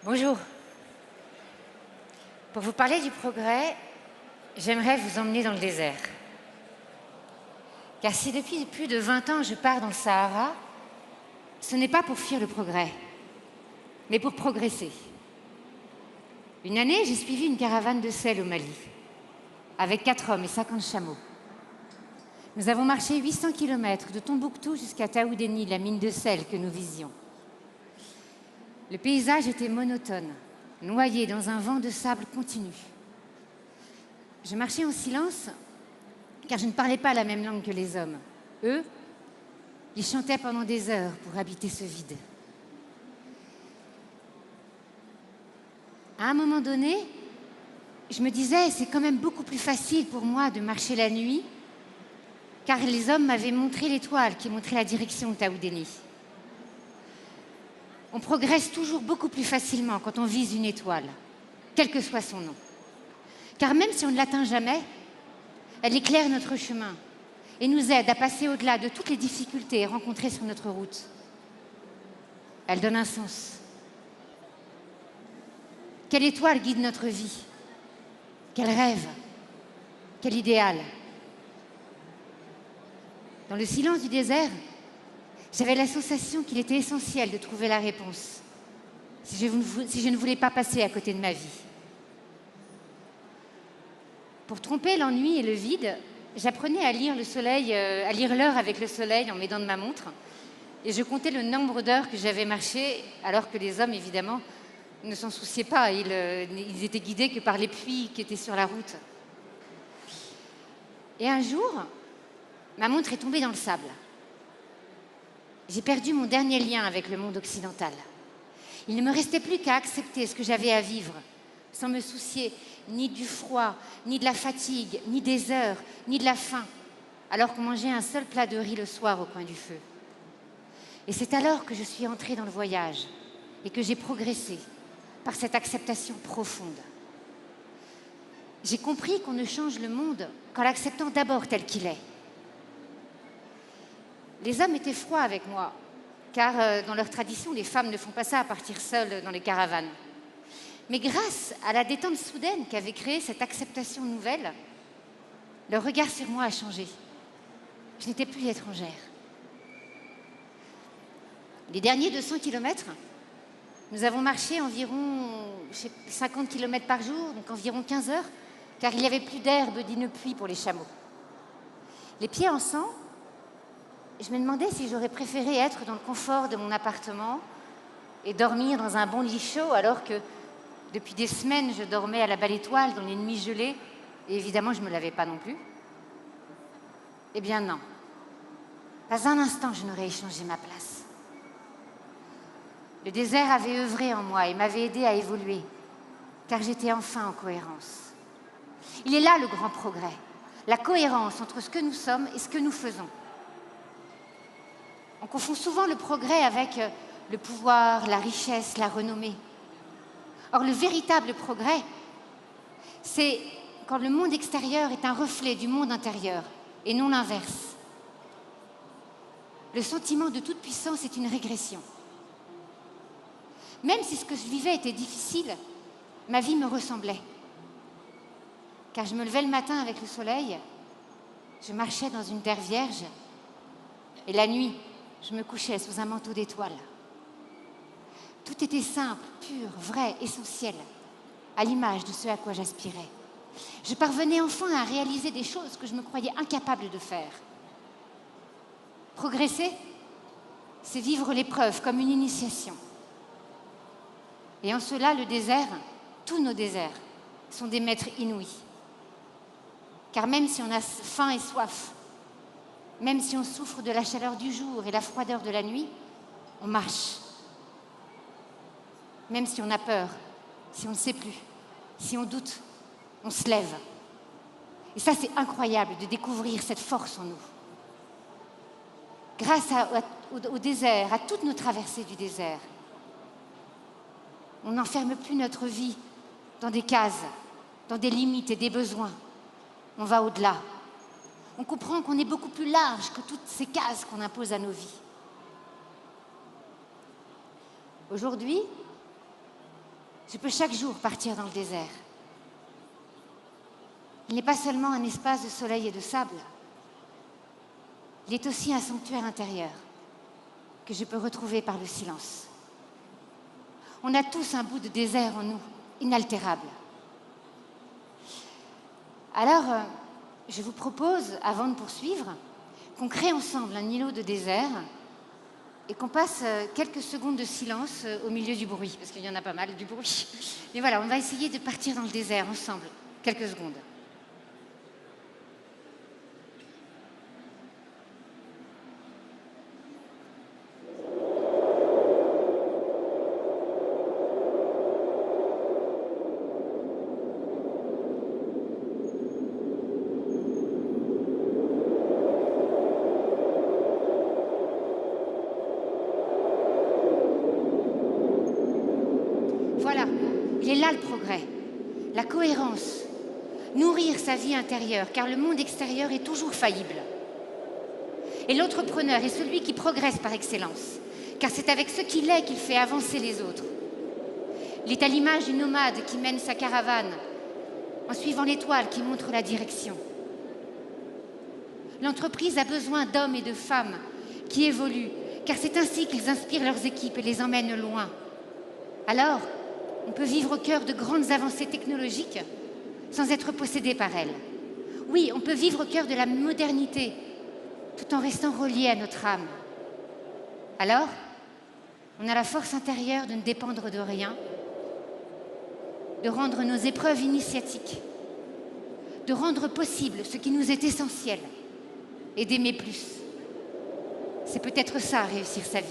Bonjour. Pour vous parler du progrès, j'aimerais vous emmener dans le désert. Car si depuis plus de 20 ans je pars dans le Sahara, ce n'est pas pour fuir le progrès, mais pour progresser. Une année, j'ai suivi une caravane de sel au Mali, avec 4 hommes et 50 chameaux. Nous avons marché 800 km de Tombouctou jusqu'à Taoudéni, la mine de sel que nous visions. Le paysage était monotone, noyé dans un vent de sable continu. Je marchais en silence, car je ne parlais pas la même langue que les hommes. Eux, ils chantaient pendant des heures pour habiter ce vide. À un moment donné, je me disais, c'est quand même beaucoup plus facile pour moi de marcher la nuit, car les hommes m'avaient montré l'étoile qui montrait la direction de Taoudéni. On progresse toujours beaucoup plus facilement quand on vise une étoile, quel que soit son nom. Car même si on ne l'atteint jamais, elle éclaire notre chemin et nous aide à passer au-delà de toutes les difficultés rencontrées sur notre route. Elle donne un sens. Quelle étoile guide notre vie? Quel rêve? Quel idéal? Dans le silence du désert, j'avais la sensation qu'il était essentiel de trouver la réponse si je ne voulais pas passer à côté de ma vie. Pour tromper l'ennui et le vide, j'apprenais à lire le soleil, à lire l'heure avec le soleil en m'aidant de ma montre. Et je comptais le nombre d'heures que j'avais marché, alors que les hommes, évidemment, ne s'en souciaient pas. Ils étaient guidés que par les pluies qui étaient sur la route. Et un jour, ma montre est tombée dans le sable. J'ai perdu mon dernier lien avec le monde occidental. Il ne me restait plus qu'à accepter ce que j'avais à vivre, sans me soucier ni du froid, ni de la fatigue, ni des heures, ni de la faim, alors qu'on mangeait un seul plat de riz le soir au coin du feu. Et c'est alors que je suis entrée dans le voyage et que j'ai progressé par cette acceptation profonde. J'ai compris qu'on ne change le monde qu'en l'acceptant d'abord tel qu'il est. Les hommes étaient froids avec moi, car dans leur tradition, les femmes ne font pas ça à partir seules dans les caravanes. Mais grâce à la détente soudaine qu'avait créée cette acceptation nouvelle, leur regard sur moi a changé. Je n'étais plus étrangère. Les derniers 200 km, nous avons marché environ 50 km par jour, donc environ 15 heures, car il n'y avait plus d'herbe ni de pluie pour les chameaux. Les pieds en sang, je me demandais si j'aurais préféré être dans le confort de mon appartement et dormir dans un bon lit chaud, alors que depuis des semaines, je dormais à la belle étoile dans les nuits gelées, et évidemment, je ne me lavais pas non plus. Eh bien non. Pas un instant, je n'aurais échangé ma place. Le désert avait œuvré en moi et m'avait aidé à évoluer, car j'étais enfin en cohérence. Il est là le grand progrès, la cohérence entre ce que nous sommes et ce que nous faisons. On confond souvent le progrès avec le pouvoir, la richesse, la renommée. Or, le véritable progrès, c'est quand le monde extérieur est un reflet du monde intérieur et non l'inverse. Le sentiment de toute puissance est une régression. Même si ce que je vivais était difficile, ma vie me ressemblait. Car je me levais le matin avec le soleil, je marchais dans une terre vierge, et la nuit, je me couchais sous un manteau d'étoiles. Tout était simple, pur, vrai, essentiel, à l'image de ce à quoi j'aspirais. Je parvenais enfin à réaliser des choses que je me croyais incapable de faire. Progresser, c'est vivre l'épreuve comme une initiation. Et en cela, le désert, tous nos déserts, sont des maîtres inouïs. Car même si on a faim et soif, même si on souffre de la chaleur du jour et la froideur de la nuit, on marche. Même si on a peur, si on ne sait plus, si on doute, on se lève. Et ça, c'est incroyable de découvrir cette force en nous. Grâce au désert, à toutes nos traversées du désert, on n'enferme plus notre vie dans des cases, dans des limites et des besoins. On va au-delà. On comprend qu'on est beaucoup plus large que toutes ces cases qu'on impose à nos vies. Aujourd'hui, Je peux chaque jour partir dans le désert. Il n'est pas seulement un espace de soleil et de sable. Il est aussi un sanctuaire intérieur que je peux retrouver par le silence. On a tous un bout de désert en nous, inaltérable. Alors, je vous propose, avant de poursuivre, qu'on crée ensemble un îlot de désert et qu'on passe quelques secondes de silence au milieu du bruit, parce qu'il y en a pas mal du bruit. Mais voilà, on va essayer de partir dans le désert ensemble, quelques secondes. Voilà, il est là le progrès, la cohérence, nourrir sa vie intérieure, car le monde extérieur est toujours faillible. Et l'entrepreneur est celui qui progresse par excellence, car c'est avec ce qu'il est qu'il fait avancer les autres. Il est à l'image du nomade qui mène sa caravane en suivant l'étoile qui montre la direction. L'entreprise a besoin d'hommes et de femmes qui évoluent, car c'est ainsi qu'ils inspirent leurs équipes et les emmènent loin. Alors, on peut vivre au cœur de grandes avancées technologiques sans être possédé par elles. Oui, on peut vivre au cœur de la modernité tout en restant relié à notre âme. Alors, on a la force intérieure de ne dépendre de rien, de rendre nos épreuves initiatiques, de rendre possible ce qui nous est essentiel et d'aimer plus. C'est peut-être ça, réussir sa vie.